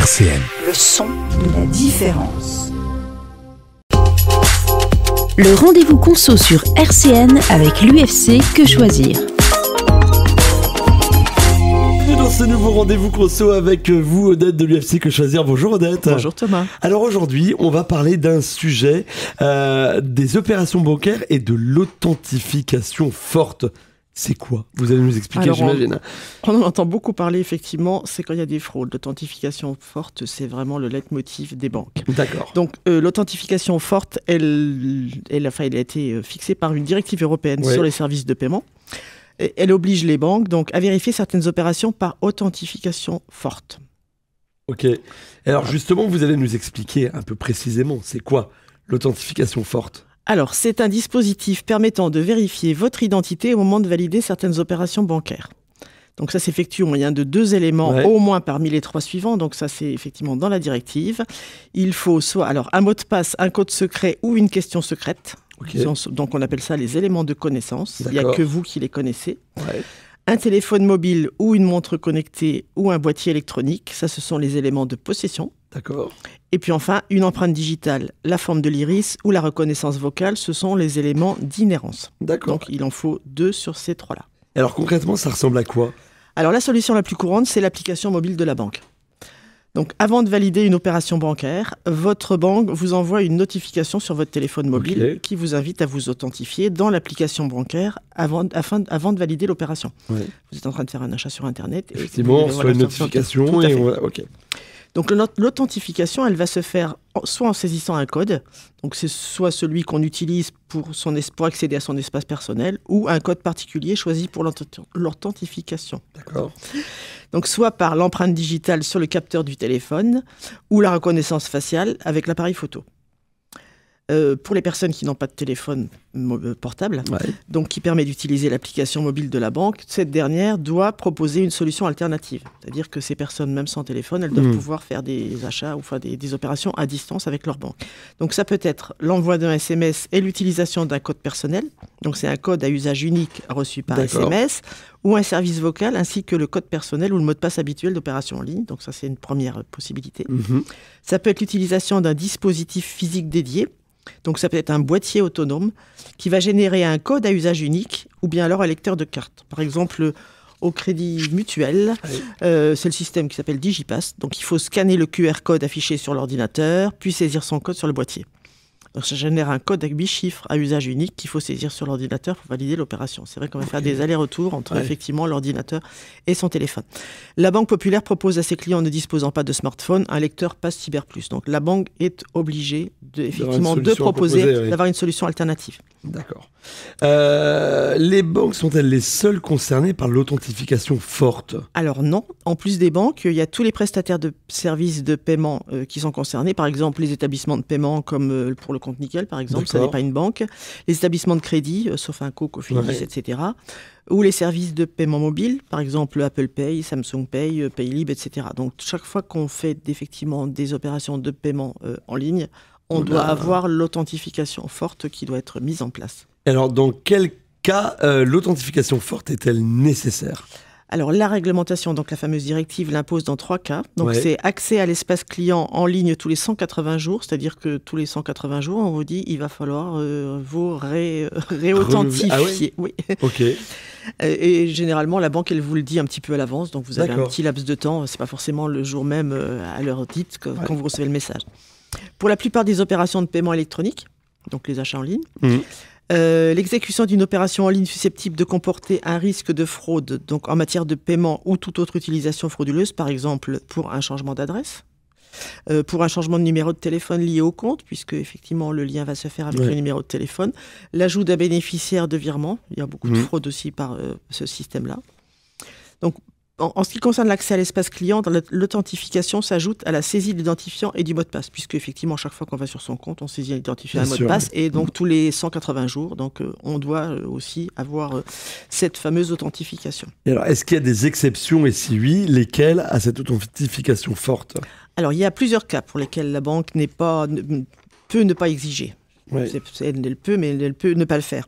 RCN. Le son de la différence. Le rendez-vous conso sur RCN avec l'UFC Que Choisir. Et dans ce nouveau rendez-vous conso avec vous, Odette de l'UFC Que Choisir. Bonjour Odette. Bonjour Thomas. Alors aujourd'hui, on va parler d'un sujet, des opérations bancaires et de l'authentification forte. C'est quoi? Vous allez nous expliquer, j'imagine. On en entend beaucoup parler, effectivement, c'est quand il y a des fraudes. L'authentification forte, c'est vraiment le leitmotiv des banques. D'accord. Donc, l'authentification forte, elle a été fixée par une directive européenne sur les services de paiement. Et elle oblige les banques donc, à vérifier certaines opérations par authentification forte. Ok. Alors justement, vous allez nous expliquer un peu précisément, c'est quoi l'authentification forte? Alors, c'est un dispositif permettant de vérifier votre identité au moment de valider certaines opérations bancaires. Donc ça s'effectue au moyen de 2 éléments, au moins parmi les 3 suivants. Donc ça, c'est effectivement dans la directive. Il faut soit un mot de passe, un code secret ou une question secrète. Okay. Donc on appelle ça les éléments de connaissance. Il n'y a que vous qui les connaissez. Ouais. Un téléphone mobile ou une montre connectée ou un boîtier électronique. Ça, ce sont les éléments de possession. D'accord. Et puis enfin, une empreinte digitale, la forme de l'iris ou la reconnaissance vocale, ce sont les éléments d'inhérence. D'accord. Donc il en faut 2 sur ces 3-là. Alors concrètement, ça ressemble à quoi? Alors la solution la plus courante, c'est l'application mobile de la banque. Donc avant de valider une opération bancaire, votre banque vous envoie une notification sur votre téléphone mobile qui vous invite à vous authentifier dans l'application bancaire avant de valider l'opération. Ouais. Vous êtes en train de faire un achat sur Internet. Effectivement, on reçoit une notification. Donc l'authentification, elle va se faire soit en saisissant un code, donc c'est soit celui qu'on utilise pour accéder à son espace personnel, ou un code particulier choisi pour l'authentification. D'accord. Donc soit par l'empreinte digitale sur le capteur du téléphone, ou la reconnaissance faciale avec l'appareil photo. Pour les personnes qui n'ont pas de téléphone portable, donc qui permet d'utiliser l'application mobile de la banque, cette dernière doit proposer une solution alternative. C'est-à-dire que ces personnes, même sans téléphone, elles doivent pouvoir faire des achats ou faire des opérations à distance avec leur banque. Donc ça peut être l'envoi d'un SMS et l'utilisation d'un code personnel. Donc c'est un code à usage unique reçu par SMS, ou un service vocal, ainsi que le code personnel ou le mot de passe habituel d'opération en ligne. Donc ça, c'est une première possibilité. Ça peut être l'utilisation d'un dispositif physique dédié. Donc ça peut être un boîtier autonome qui va générer un code à usage unique ou bien alors un lecteur de carte. Par exemple, au Crédit Mutuel, c'est le système qui s'appelle Digipass. Donc il faut scanner le QR code affiché sur l'ordinateur, puis saisir son code sur le boîtier. Donc ça génère un code avec 8 chiffres à usage unique qu'il faut saisir sur l'ordinateur pour valider l'opération. C'est vrai qu'on va faire des allers-retours entre effectivement l'ordinateur et son téléphone. La Banque Populaire propose à ses clients ne disposant pas de smartphone un lecteur Pass Cyber Plus. Donc la banque est obligée de proposer d'avoir une solution alternative. D'accord. Les banques sont-elles les seules concernées par l'authentification forte? Alors non. En plus des banques, il y a tous les prestataires de services de paiement qui sont concernés. Par exemple, les établissements de paiement comme pour le compte Nickel, par exemple, ça n'est pas une banque. Les établissements de crédit, Sofinco, Cofidis, etc. Ou les services de paiement mobile, par exemple Apple Pay, Samsung Pay, Paylib, etc. Donc chaque fois qu'on fait effectivement des opérations de paiement en ligne, on doit avoir l'authentification forte qui doit être mise en place. Alors, dans quel cas l'authentification forte est-elle nécessaire ? Alors, la réglementation, donc la fameuse directive, l'impose dans 3 cas. Donc, c'est accès à l'espace client en ligne tous les 180 jours. C'est-à-dire que tous les 180 jours, on vous dit il va falloir vous réauthentifier. Oui. OK. Et généralement, la banque, elle vous le dit un petit peu à l'avance. Donc, vous avez un petit laps de temps. Ce n'est pas forcément le jour même à l'heure dite quand vous recevez le message. Pour la plupart des opérations de paiement électronique, donc les achats en ligne, l'exécution d'une opération en ligne susceptible de comporter un risque de fraude, donc en matière de paiement ou toute autre utilisation frauduleuse, par exemple pour un changement d'adresse, pour un changement de numéro de téléphone lié au compte, puisque effectivement le lien va se faire avec le numéro de téléphone, l'ajout d'un bénéficiaire de virement, il y a beaucoup de fraude aussi par ce système-là. Donc, en ce qui concerne l'accès à l'espace client, l'authentification s'ajoute à la saisie de l'identifiant et du mot de passe, puisque effectivement, chaque fois qu'on va sur son compte, on saisit l'identifiant et un mot de passe, et donc tous les 180 jours, donc on doit aussi avoir cette fameuse authentification. Et alors, est-ce qu'il y a des exceptions, et si oui, lesquelles à cette authentification forte ? Alors, il y a plusieurs cas pour lesquels la banque peut ne pas exiger. Elle peut, mais elle peut ne pas le faire.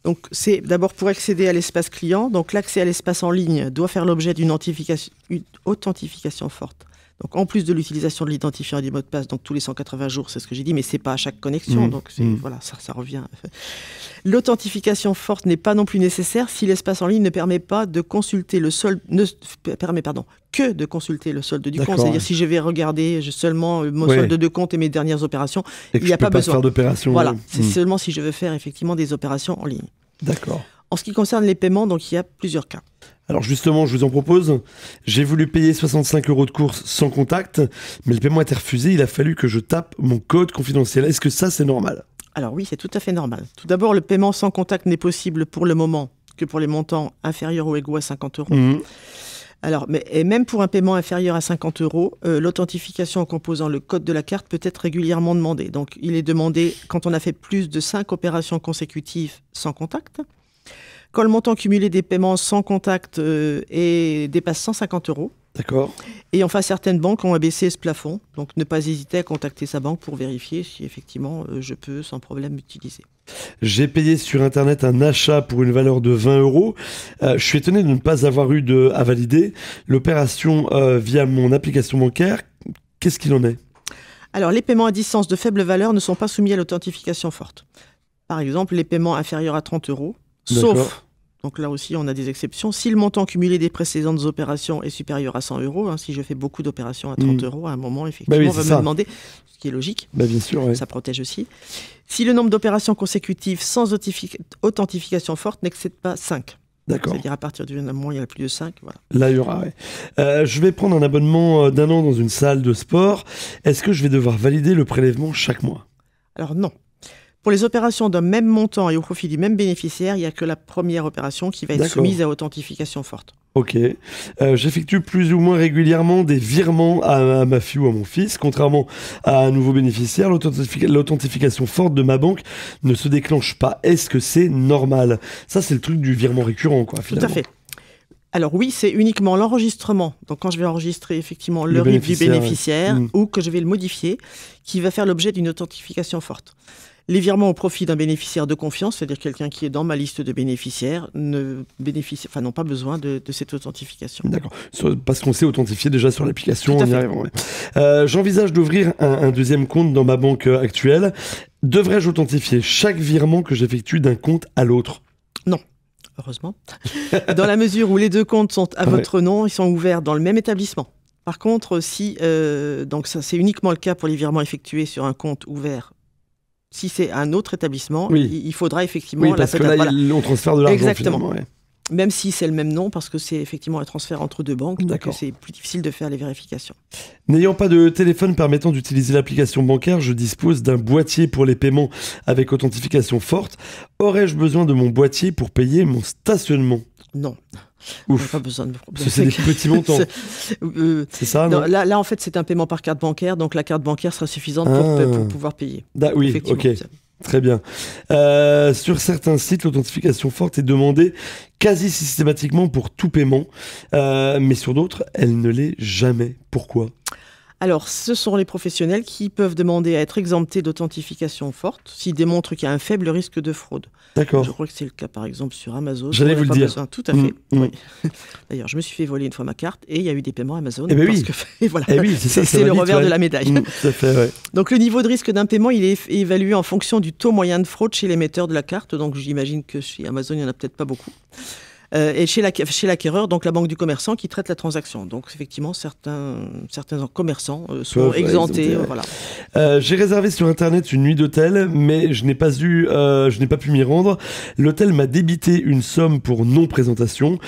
Donc, c'est d'abord pour accéder à l'espace client. Donc, l'accès à l'espace en ligne doit faire l'objet d'une authentification forte. Donc, en plus de l'utilisation de l'identifiant et du mot de passe, donc tous les 180 jours, c'est ce que j'ai dit, mais c'est pas à chaque connexion. Donc, voilà, ça revient. L'authentification forte n'est pas non plus nécessaire si l'espace en ligne ne permet pas de consulter le solde, que de consulter le solde du compte. C'est-à-dire, si je vais regarder seulement mon solde de compte et mes dernières opérations, il n'y a pas besoin de faire d'opérations. Voilà, c'est seulement si je veux faire effectivement des opérations en ligne. D'accord. En ce qui concerne les paiements, donc il y a plusieurs cas. Alors justement, je vous en propose. J'ai voulu payer 65 € de course sans contact, mais le paiement a été refusé. Il a fallu que je tape mon code confidentiel. Est-ce que ça, c'est normal ? Alors oui, c'est tout à fait normal. Tout d'abord, le paiement sans contact n'est possible pour le moment que pour les montants inférieurs ou égaux à 50 €. Alors, et même pour un paiement inférieur à 50 €, l'authentification en composant le code de la carte peut être régulièrement demandée. Donc, il est demandé quand on a fait plus de 5 opérations consécutives sans contact. Quand le montant cumulé des paiements sans contact dépasse 150 €. D'accord. Et enfin, certaines banques ont abaissé ce plafond. Donc, ne pas hésiter à contacter sa banque pour vérifier si effectivement je peux sans problème l'utiliser. J'ai payé sur Internet un achat pour une valeur de 20 €. Je suis étonné de ne pas avoir eu à valider l'opération via mon application bancaire. Qu'est-ce qu'il en est ? Alors, les paiements à distance de faible valeur ne sont pas soumis à l'authentification forte. Par exemple, les paiements inférieurs à 30 €, sauf... Donc là aussi, on a des exceptions. Si le montant cumulé des précédentes opérations est supérieur à 100 €, si je fais beaucoup d'opérations à 30 €, à un moment, effectivement, on va me demander, ce qui est logique. Bien sûr, ça protège aussi. Si le nombre d'opérations consécutives sans authentification forte n'excède pas 5. D'accord. C'est-à-dire à partir du moment où il y a plus de 5, voilà. Là, il y aura, je vais prendre un abonnement d'1 an dans une salle de sport. Est-ce que je vais devoir valider le prélèvement chaque mois ? Alors non. Pour les opérations d'un même montant et au profit du même bénéficiaire, il n'y a que la première opération qui va être soumise à authentification forte. Ok. J'effectue plus ou moins régulièrement des virements à ma fille ou à mon fils. Contrairement à un nouveau bénéficiaire, l'authentification forte de ma banque ne se déclenche pas. Est-ce que c'est normal ? Ça, c'est le truc du virement récurrent, quoi, finalement. Tout à fait. Alors oui, c'est uniquement l'enregistrement. Donc quand je vais enregistrer effectivement le RIB du bénéficiaire ou que je vais le modifier, qui va faire l'objet d'une authentification forte. Les virements au profit d'un bénéficiaire de confiance, c'est-à-dire quelqu'un qui est dans ma liste de bénéficiaires, n'ont pas besoin de cette authentification. D'accord. Parce qu'on s'est authentifié déjà sur l'application. Tout à fait. J'envisage d'ouvrir un deuxième compte dans ma banque actuelle. Devrais-je authentifier chaque virement que j'effectue d'un compte à l'autre ? Non. Heureusement. Dans la mesure où les deux comptes sont à votre nom, ils sont ouverts dans le même établissement. Par contre, donc ça, c'est uniquement le cas pour les virements effectués sur un compte ouvert. Si c'est un autre établissement, il faudra effectivement... Oui, parce que là, on transfère de l'argent. Exactement. Même si c'est le même nom, parce que c'est effectivement un transfert entre deux banques, donc c'est plus difficile de faire les vérifications. N'ayant pas de téléphone permettant d'utiliser l'application bancaire, je dispose d'un boîtier pour les paiements avec authentification forte. Aurais-je besoin de mon boîtier pour payer mon stationnement ? Non. Ouf. On n'a pas besoin de... Parce que c'est des petits montants. C'est ça, non ? Là, en fait, c'est un paiement par carte bancaire, donc la carte bancaire sera suffisante pour pouvoir payer. Oui, ok. Très bien. Sur certains sites, l'authentification forte est demandée quasi systématiquement pour tout paiement, mais sur d'autres, elle ne l'est jamais. Pourquoi ? Alors, ce sont les professionnels qui peuvent demander à être exemptés d'authentification forte s'ils démontrent qu'il y a un faible risque de fraude. D'accord. Je crois que c'est le cas, par exemple, sur Amazon. J'allais vous le dire. Tout à fait. Oui. D'ailleurs, je me suis fait voler une fois ma carte et il y a eu des paiements Amazon. Voilà. C'est le revers de la médaille. Tout à fait, Donc, le niveau de risque d'un paiement, il est évalué en fonction du taux moyen de fraude chez l'émetteur de la carte. Donc, j'imagine que chez Amazon, il n'y en a peut-être pas beaucoup. Et chez l'acquéreur, donc la banque du commerçant qui traite la transaction. Donc effectivement, certains commerçants sont exemptés. Voilà. J'ai réservé sur Internet une nuit d'hôtel, mais je n'ai pas pu m'y rendre. L'hôtel m'a débité une somme pour non-présentation,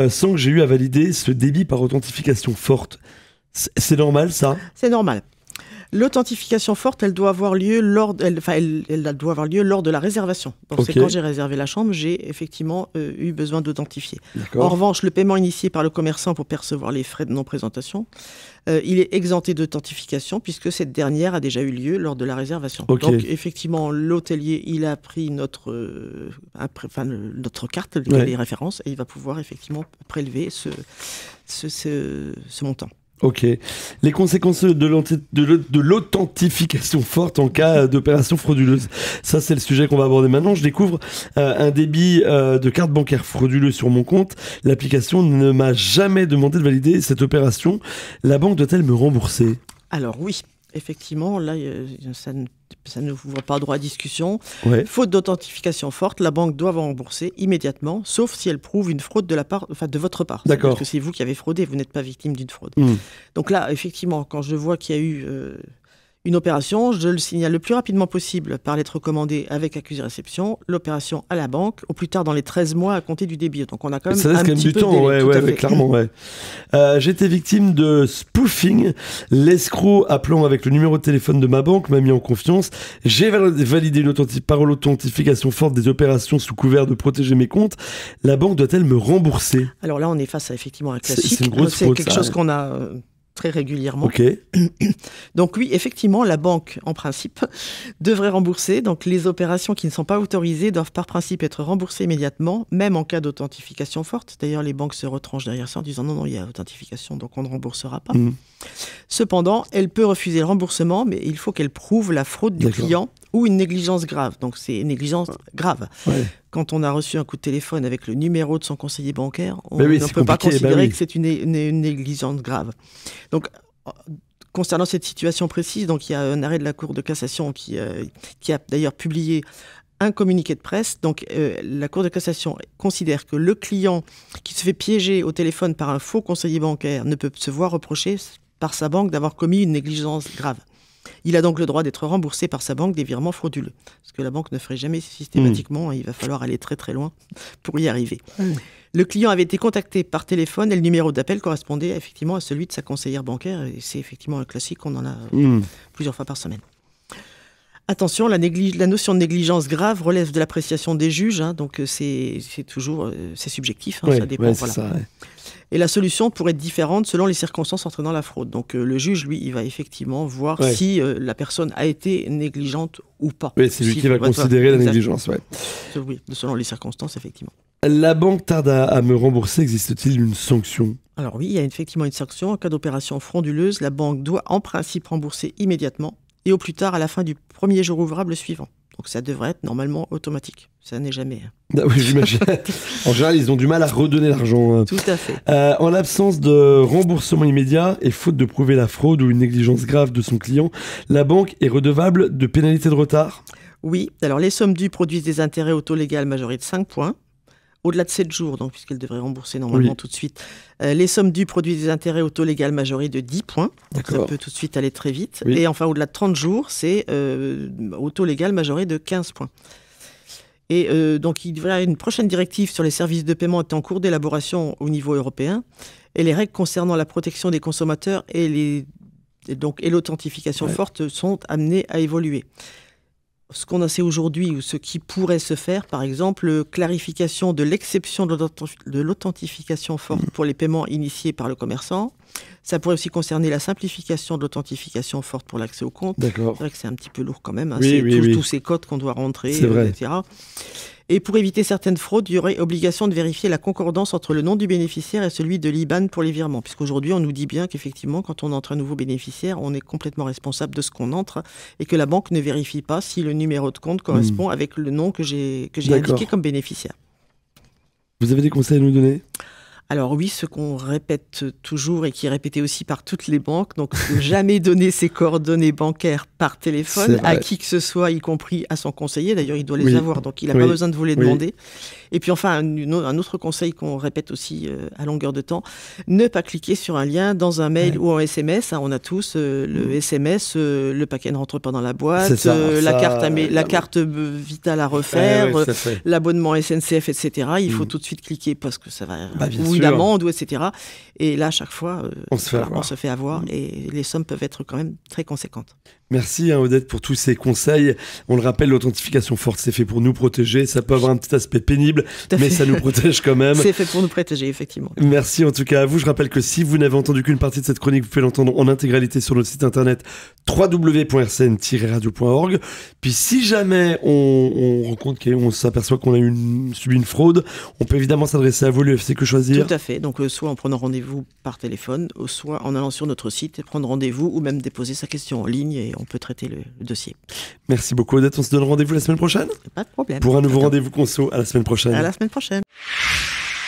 sans que j'ai eu à valider ce débit par authentification forte. C'est normal, ça ? C'est normal. L'authentification forte, elle doit avoir lieu lors de la réservation. Donc c'est quand j'ai réservé la chambre, j'ai effectivement eu besoin d'authentifier. En revanche, le paiement initié par le commerçant pour percevoir les frais de non-présentation, il est exempté d'authentification puisque cette dernière a déjà eu lieu lors de la réservation. Donc effectivement, l'hôtelier, il a pris notre carte, les références, et il va pouvoir effectivement prélever ce montant. Ok. Les conséquences de l'authentification forte en cas d'opération frauduleuse. Ça, c'est le sujet qu'on va aborder maintenant. Je découvre un débit de carte bancaire frauduleux sur mon compte. L'application ne m'a jamais demandé de valider cette opération. La banque doit-elle me rembourser ? Alors oui, effectivement, là, ça ne vous voit pas droit à discussion. Ouais. Faute d'authentification forte, la banque doit vous rembourser immédiatement, sauf si elle prouve une fraude de votre part. D'accord. Parce que c'est vous qui avez fraudé, vous n'êtes pas victime d'une fraude. Mmh. Donc là, effectivement, quand je vois qu'il y a eu une opération, je le signale le plus rapidement possible par lettre recommandée avec accusé-réception, l'opération à la banque, au plus tard dans les 13 mois à compter du débit. Donc on a quand même ça laisse un quand même petit du peu temps, de délai, ouais, clairement, ouais. J'ai été victime de spoofing. L'escroc appelant avec le numéro de téléphone de ma banque m'a mis en confiance. J'ai validé par l'authentification forte des opérations sous couvert de protéger mes comptes. La banque doit-elle me rembourser ? Alors là, on est face à effectivement un classique. C'est une grosse fraude, quelque ça, chose ouais. qu'on a très régulièrement. Ok. Donc oui, effectivement, la banque, en principe, devrait rembourser. Donc les opérations qui ne sont pas autorisées doivent par principe être remboursées immédiatement, même en cas d'authentification forte. D'ailleurs, les banques se retranchent derrière ça en disant non, il y a authentification, donc on ne remboursera pas. Mmh. Cependant, elle peut refuser le remboursement, mais il faut qu'elle prouve la fraude du client ou une négligence grave. Donc c'est une négligence grave. Ouais. Quand on a reçu un coup de téléphone avec le numéro de son conseiller bancaire, on oui, ne peut pas considérer que c'est une négligence grave. Donc, concernant cette situation précise, donc il y a un arrêt de la Cour de cassation qui a d'ailleurs publié un communiqué de presse. Donc, la Cour de cassation considère que le client qui se fait piéger au téléphone par un faux conseiller bancaire ne peut se voir reprocher par sa banque d'avoir commis une négligence grave. Il a donc le droit d'être remboursé par sa banque des virements frauduleux. Ce que la banque ne ferait jamais systématiquement. Il va falloir aller très très loin pour y arriver. Le client avait été contacté par téléphone et le numéro d'appel correspondait effectivement à celui de sa conseillère bancaire. Et c'est effectivement un classique, on en a plusieurs fois par semaine. Attention, la notion de négligence grave relève de l'appréciation des juges. Donc c'est toujours c'est subjectif, ça dépend. Ouais, ça, ouais. Et la solution pourrait être différente selon les circonstances entraînant la fraude. Donc le juge, lui, il va effectivement voir si la personne a été négligente ou pas. Oui, c'est lui qui va considérer la négligence. Ouais. Oui, selon les circonstances, effectivement. La banque tarde à me rembourser. Existe-t-il une sanction ? Alors oui, il y a effectivement une sanction. En cas d'opération frauduleuse, la banque doit en principe rembourser immédiatement et au plus tard à la fin du premier jour ouvrable suivant. Donc ça devrait être normalement automatique. Ça n'est jamais. Ah oui, j'imagine. En général, ils ont du mal à redonner l'argent. Tout à fait. En l'absence de remboursement immédiat et faute de prouver la fraude ou une négligence grave de son client, la banque est redevable de pénalités de retard ? Oui. Alors les sommes dues produisent des intérêts au taux légal majoré de 5 points. Au-delà de 7 jours, donc, puisqu'elle devrait rembourser normalement tout de suite. Les sommes dues produisent des intérêts au taux légal majoré de 10 points. Donc ça peut tout de suite aller très vite. Oui. Et enfin, au-delà de 30 jours, c'est au taux légal majoré de 15 points. Et donc, il devrait y avoir une prochaine directive sur les services de paiement est en cours d'élaboration au niveau européen. Et les règles concernant la protection des consommateurs et l'authentification forte sont amenées à évoluer. Ce qu'on en sait aujourd'hui ou ce qui pourrait se faire, par exemple, clarification de l'exception de l'authentification forte pour les paiements initiés par le commerçant. Ça pourrait aussi concerner la simplification de l'authentification forte pour l'accès au compte. D'accord. C'est vrai que c'est un petit peu lourd quand même. Oui, tous ces codes qu'on doit rentrer, etc. Et pour éviter certaines fraudes, il y aurait obligation de vérifier la concordance entre le nom du bénéficiaire et celui de l'IBAN pour les virements. Puisqu'aujourd'hui, on nous dit bien qu'effectivement, quand on entre un nouveau bénéficiaire, on est complètement responsable de ce qu'on entre et que la banque ne vérifie pas si le numéro de compte correspond avec le nom que j'ai indiqué comme bénéficiaire. Vous avez des conseils à nous donner ? Alors oui, ce qu'on répète toujours et qui est répété aussi par toutes les banques, donc ne jamais donner ses coordonnées bancaire par téléphone à qui que ce soit, y compris à son conseiller. D'ailleurs, il doit les avoir, donc il n'a pas besoin de vous les demander. Et puis enfin, un autre conseil qu'on répète aussi à longueur de temps, ne pas cliquer sur un lien dans un mail ou en SMS. On a tous le SMS, le paquet ne rentre pas dans la boîte, la carte vitale à refaire, l'abonnement SNCF, etc. Il faut tout de suite cliquer parce que ça va... ou une amende, etc. Et là, à chaque fois, on se fait avoir et les sommes peuvent être quand même très conséquentes. Merci Odette pour tous ces conseils. On le rappelle, l'authentification forte, c'est fait pour nous protéger. Ça peut avoir un petit aspect pénible, mais ça nous protège quand même. C'est fait pour nous protéger, effectivement. Merci en tout cas à vous. Je rappelle que si vous n'avez entendu qu'une partie de cette chronique, vous pouvez l'entendre en intégralité sur notre site internet www.rcn-radio.org. Puis si jamais on rencontre qu'on s'aperçoit qu'on a subi une fraude, on peut évidemment s'adresser à vous, l'UFC Que Choisir. Tout à fait. Donc soit en prenant rendez-vous par téléphone, soit en allant sur notre site et prendre rendez-vous, ou même déposer sa question en ligne et on peut traiter le dossier. Merci beaucoup Odette. On se donne rendez-vous la semaine prochaine ? Pas de problème. Pour un nouveau rendez-vous conso. À la semaine prochaine. À la semaine prochaine.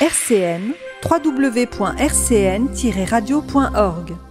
RCN, www.rcn-radio.org